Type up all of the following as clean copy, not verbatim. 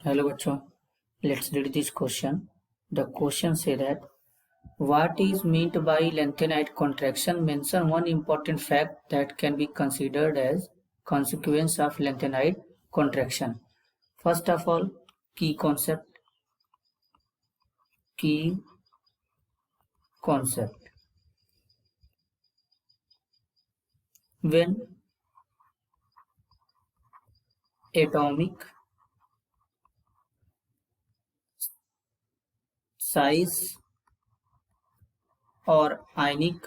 Hello बच्चों, let's read this question. The question say that what is meant by lengthened contraction? Mention one important fact that can be considered as consequence of lengthened contraction. First of all, key concept. When atomic size और ionic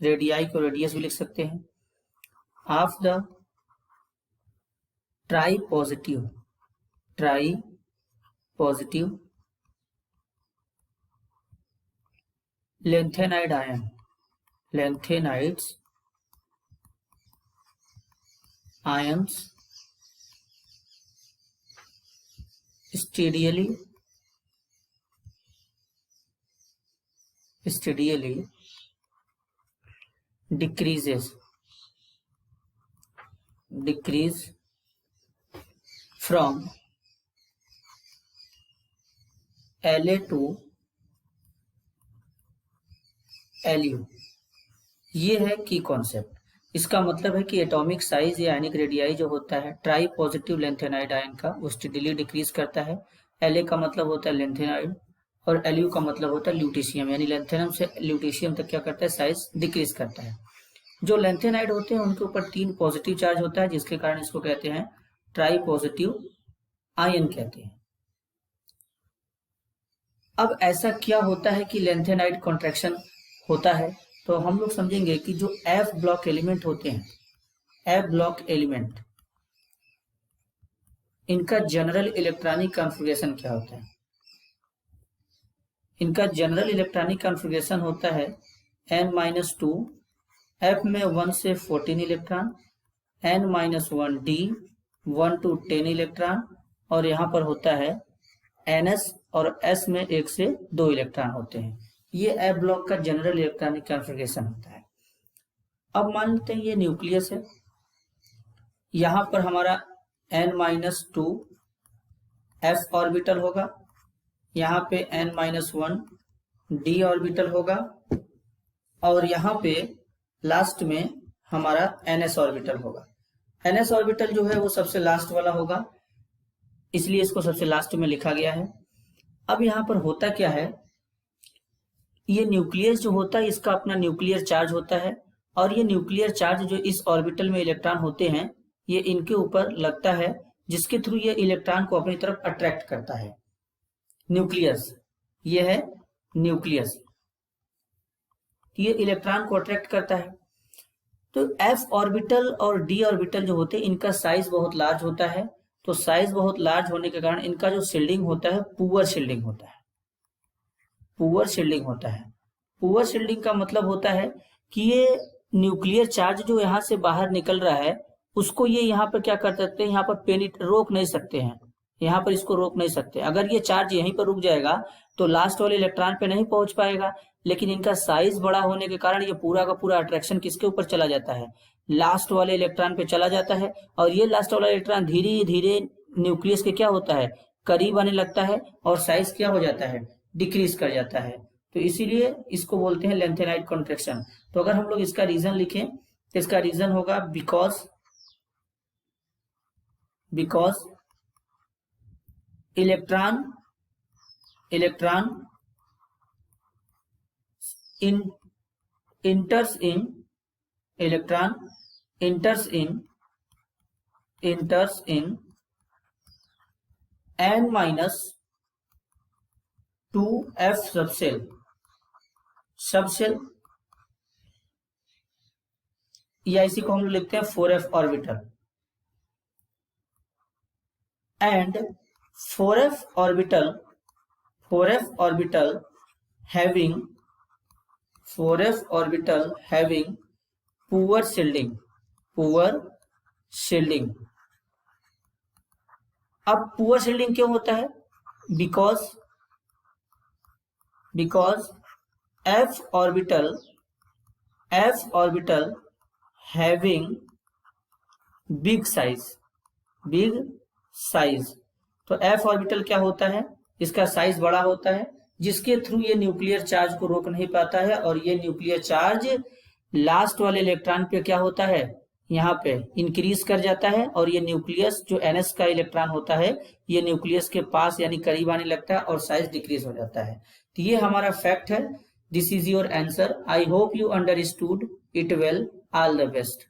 radii को radius भी लिख सकते हैं of the try positive lengthened ions steadily decrease from La to Lu। ये है की concept. इसका मतलब है कि एटॉमिक साइज या आयनिक रेडियाई जो होता है ट्राई पॉजिटिव लेंथेनाइड आयन का वो स्टेडीली डिक्रीज करता है। La का मतलब होता है लेंथेनाइड और Lu का मतलब होता है ल्यूटेशियम, यानी लेंथेनम से ल्यूटेशियम तक क्या करता है, साइज डिक्रीज करता है। जो लेंथेनाइड होते हैं उनके ऊपर 3 पॉजिटिव चार्ज होता है, जिसके कारण इसको कहते हैं ट्राई पॉजिटिव आयन कहते हैं। अब ऐसा क्या होता है कि लेंथेनाइड कॉन्ट्रैक्शन होता है, तो हम लोग समझेंगे कि जो F ब्लॉक एलिमेंट होते हैं, F ब्लॉक एलिमेंट, इनका जनरल इलेक्ट्रॉनिक कॉन्फ़िगरेशन क्या होता है। इनका जनरल इलेक्ट्रॉनिक कॉन्फ़िगरेशन होता है n-2, F में 1 से 14 electron, n-1 d 1 to 10 electron, और यहाँ पर होता है ns और s में 1 से 2 इलेक्ट्रॉन होते हैं। ये F ब्लॉक का जनरल इलेक्ट्रॉनिक कॉन्फ़िगरेशन होता है। अब मान लेते हैं ये न्यूक्लियस है, यहाँ पर हमारा n-2 s ऑर्बिटल होगा, यहाँ पे n-1 d ऑर्बिटल होगा, और यहाँ पे लास्ट में हमारा ns ऑर्बिटल होगा। ns ऑर्बिटल जो है वो सबसे लास्ट वाला होगा, इसलिए इसको सबसे लास्ट में लिखा गया है। अब यहाँ पर होता क्या है, ये न्यूक्लियस जो होता है इसका अपना न्यूक्लियर चार्ज होता है, और ये न्यूक्लियर चार्ज जो इस ऑर्बिटल में इलेक्ट्रॉन होते हैं ये इनके ऊपर लगता है, जिसके थ्रू ये इलेक्ट्रॉन को अपनी तरफ अट्रैक्ट करता है। न्यूक्लियस, ये है न्यूक्लियस, ये इलेक्ट्रॉन को अट्रैक्ट करता है। तो F ऑर्बिटल और D ऑर्बिटल जो होते हैं इनका साइज बहुत लार्ज होता है, तो साइज बहुत लार्ज होने के कारण इनका जो शील्डिंग होता है पुअर शील्डिंग होता है। पुअर शील्डिंग का मतलब होता है कि ये न्यूक्लियर चार्ज जो यहाँ से बाहर निकल रहा है उसको ये यहाँ पर क्या कर सकते हैं, यहाँ पर रोक नहीं सकते हैं, यहाँ पर इसको रोक नहीं सकते। अगर ये चार्ज यहीं पर रुक जाएगा तो लास्ट वाले इलेक्ट्रॉन पे नहीं पहुंच पाएगा, लेकिन इनका साइज बड़ा होने के कारण ये पूरा का पूरा अट्रैक्शन किसके ऊपर चला जाता है, लास्ट वाले इलेक्ट्रॉन पे चला जाता है, और ये लास्ट वाला इलेक्ट्रॉन धीरे धीरे न्यूक्लियस के क्या होता है, करीब आने लगता है, और साइज क्या हो जाता है, डिक्रीज कर जाता है। तो इसीलिए इसको बोलते हैं लेंथेनाइड कॉन्ट्रैक्शन। तो अगर हम लोग इसका रीजन लिखें तो इसका रीजन होगा because electron enters in n-2f subshell, या इसी को हम लोग लिखते हैं 4f orbital, and 4f orbital having poor shielding। अब पुअर शील्डिंग क्यों होता है, because F orbital having big size big size. तो f ऑर्बिटल क्या होता है, इसका साइज बड़ा होता है, जिसके थ्रू ये न्यूक्लियर चार्ज को रोक नहीं पाता है, और ये न्यूक्लियर चार्ज लास्ट वाले इलेक्ट्रॉन पे क्या होता है, यहाँ पे इंक्रीज कर जाता है, और ये न्यूक्लियस जो ns का इलेक्ट्रॉन होता है ये न्यूक्लियस के पास यानी करीब आने लगता है और साइज डिक्रीज हो जाता है। तो ये हमारा फैक्ट है। This is your answer. I hope you understood it well. All the best.